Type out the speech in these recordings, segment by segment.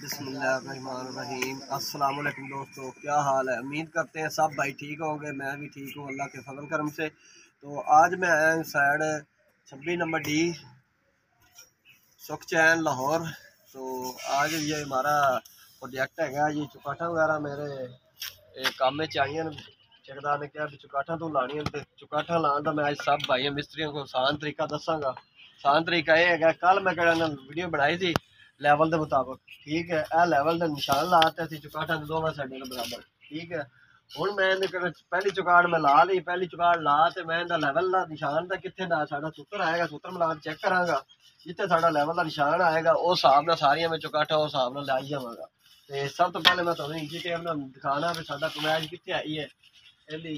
बिस्मिल्लाहिर्रहमानिर्रहीम। अस्सलाम वालेकुम दोस्तों, क्या हाल है। उम्मीद करते हैं सब भाई ठीक होंगे। मैं भी ठीक हूँ अल्लाह के फजल करम से। तो आज मैं आया हूँ साइड 26 नंबर डी सुखचैन लाहौर। तो आज ये हमारा प्रोजेक्ट है, ये चुकाठा वगैरह मेरे काम में चाहिए। ठेकेदार ने कहा चुकाठा तो लानी है, चुकाठा लाने का मैं आज सब भाई मिस्त्रियों को आसान तरीका दसागा। आसान तरीका यह है, कल मैं वीडियो बनाई थी लैवल के मुताबिक, ठीक है। यह लैवल का निशान लाते थे चुकाठा दोवें साइडों के बराबर, ठीक है। हुण मैं पहली चुकाड़ मैं ला ली, पहली चुकाड़ ला तो मैं लैवल का निशान का कितने ना साढ़ा सूत्र आएगा, सूत्र मिला चेक करांगा जितने साढ़ा लैवल का निशान आएगा उस हिसाब नाल सारियां मैं चुकाठा उस हिसाब नाल लाई जावांगा। ते सब तो पहले मैं तुहानूं इंची टेप नाल दिखाना भी साडा कमैज कित्थे आई है। ਇਹਦੀ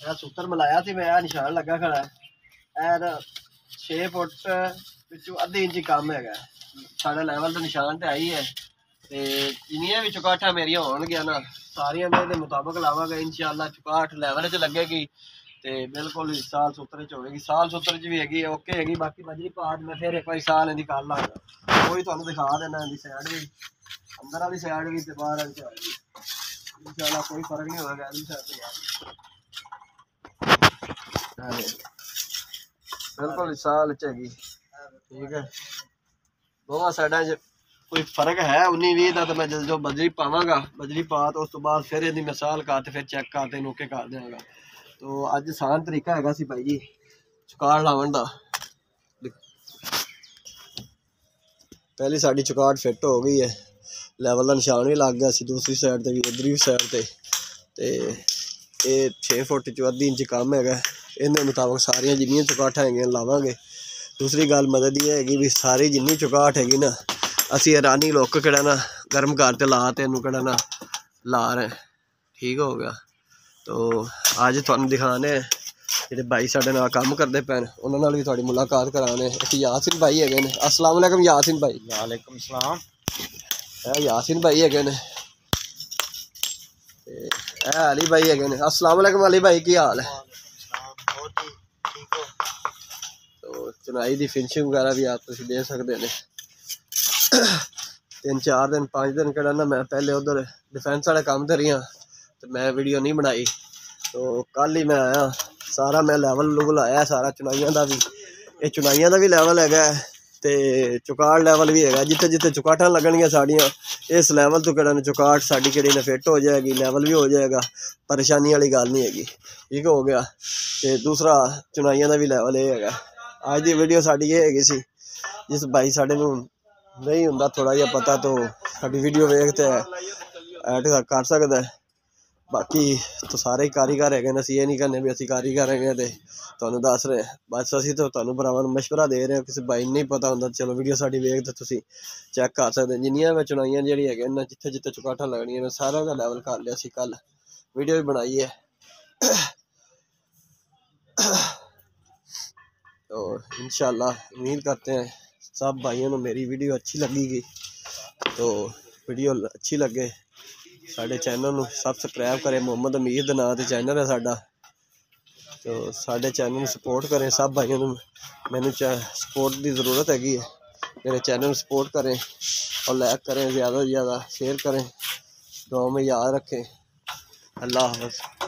ਇਹ सूत्र मिलाया थी मैं, निशान लगा खड़ा है 6 फुट ਵਿੱਚੋਂ ਅੱਧੀ ਇੰਚ कम है साढ़े लैवल का निशान तो आई है। ਤੇ ਜਿੰਨੀਆਂ ਵੀ ਚੁਕਾਠਾਂ ਮੇਰੀਆਂ ਹੋਣਗੀਆਂ ਨਾ ਸਾਰੀਆਂ ਮੈਂ ਇਹਦੇ ਮੁਤਾਬਕ ਲਾਵਾਂਗਾ इंशाअल्लाह। चुकाठ लैवल 'ਚ ਲੱਗੇਗੀ ਤੇ ਬਿਲਕੁਲ ਸਾਲ ਸੂਤਰ 'ਚ ਹੋਵੇਗੀ, ਸਾਲ ਸੂਤਰ 'ਚ ਵੀ ਹੈਗੀ ਓਕੇ हैगी। बाकी बजरी पात मैं फिर एक बार साल ਇਹਦੀ कर लांगा, कोई ਤੁਹਾਨੂੰ दिखा देना ਇਹਦੀ साइड भी अंदर वाली साइड भी ते बाहर वाली साइड भी इंशाअल्लाह कोई फर्क नहीं होगा। बिल्कुल साल चेगी, ठीक है। दोवां साइडा कोई फर्क है 19-20 का, तो मैं जो बजरी पावांगा बजरी पा तो उस तो बाद फिर यदि मैं साल का फिर चेक करते नोके कर देंगा। तो अज आसान तरीका है सी भाई जी चुकाड़ लावन का। पहली साड़ी चुकाड़ फिट हो गई है, लैवल का निशान भी लग गया सी दूसरी साइड से भी इधर भी साइड से। ये 6 फुट चो अद्धी इंच कम है, इन्हें मुताबिक सारिया जिन्नियां चुकाठा है लावांगे। दूसरी गल मदद ये है भी सारी जिन्नी चुकाठ हैगी ना असी रानी लुक कड़ा ना गर्म करते ला तो इनू कड़ा ना ला रहे, ठीक हो गया। तो अज तुहानू दिखाने जो भाई साढ़े नाल काम करते पे उन्होंने भी थोड़ी मुलाकात कराने। एक यासिन भाई है, अस्सलाम वालेकुम यासिन भाई। वालेकुम सलाम। यासिन भाई है, अली भाई है। अस्सलाम वालेकुम अली भाई, की हाल है। तो चुनाई की फिनिशिंग वगैरह भी आप दे सकते हैं। 3-4 दिन 5 दिन कड़ा ना मैं पहले उधर डिफेंस वाले काम ते रही, तो मैं वीडियो नहीं बनाई। तो कल ही मैं आया, सारा मैं लैवल लूवल आया सारा चुनाइयां का भी, ये चुनाइयां का भी लैवल है तो चुकाड़ लैवल भी है। जिते जिते चुकाठा लगनिया साड़ियाँ इस लैवल तो कड़ा चुकाठ साड़ी कड़ी ने फिट हो जाएगी, लैवल भी हो जाएगा, परेशानी वाली गल नहीं हैगी, ठीक हो गया। तो दूसरा चुनाइयां का भी लैवल ये है। अज की वीडियो साड़ी ये हैगी सी, जिस भाई साढ़े नहीं होंदा थोड़ा जिहा पता तो साड़ी वीडियो वेखते ऐड कर सकता है। बाकी तो सारे ही कारीगर है, असीं ये नहीं कहने भी असीं कारीगर है तो तुहानूं दस रहे। बस असीं तो तुहानूं भरावां नूं मशवरा दे रहे हैं, किसी भाई नहीं पता होंदा चलो वीडियो साड़ी वेख तो तुसीं चैक कर सकते। जिन्नियां मैं चुनाइयां जिहड़ी है ना जिथे जिथे चुकाठा लगनियां मैं सारा का लैवल कर लिया सी, कल वीडियो भी बनाई है। तो इंशाअल्लाह उम्मीद करते हैं सब भाइयों को मेरी वीडियो अच्छी लगेगी। तो वीडियो अच्छी लगे साढ़े चैनल को सबसक्राइब करें, मोहम्मद अमीर के नाम से चैनल है साडा। तो साढ़े चैनल सपोर्ट करें सब भाइयों को, मैनू सपोर्ट की ज़रूरत हैगी है। मेरे चैनल सपोर्ट करें और लाइक करें, ज़्यादा से ज़्यादा शेयर करें, दुआ में याद रखें। अल्लाह हाफ़िज़।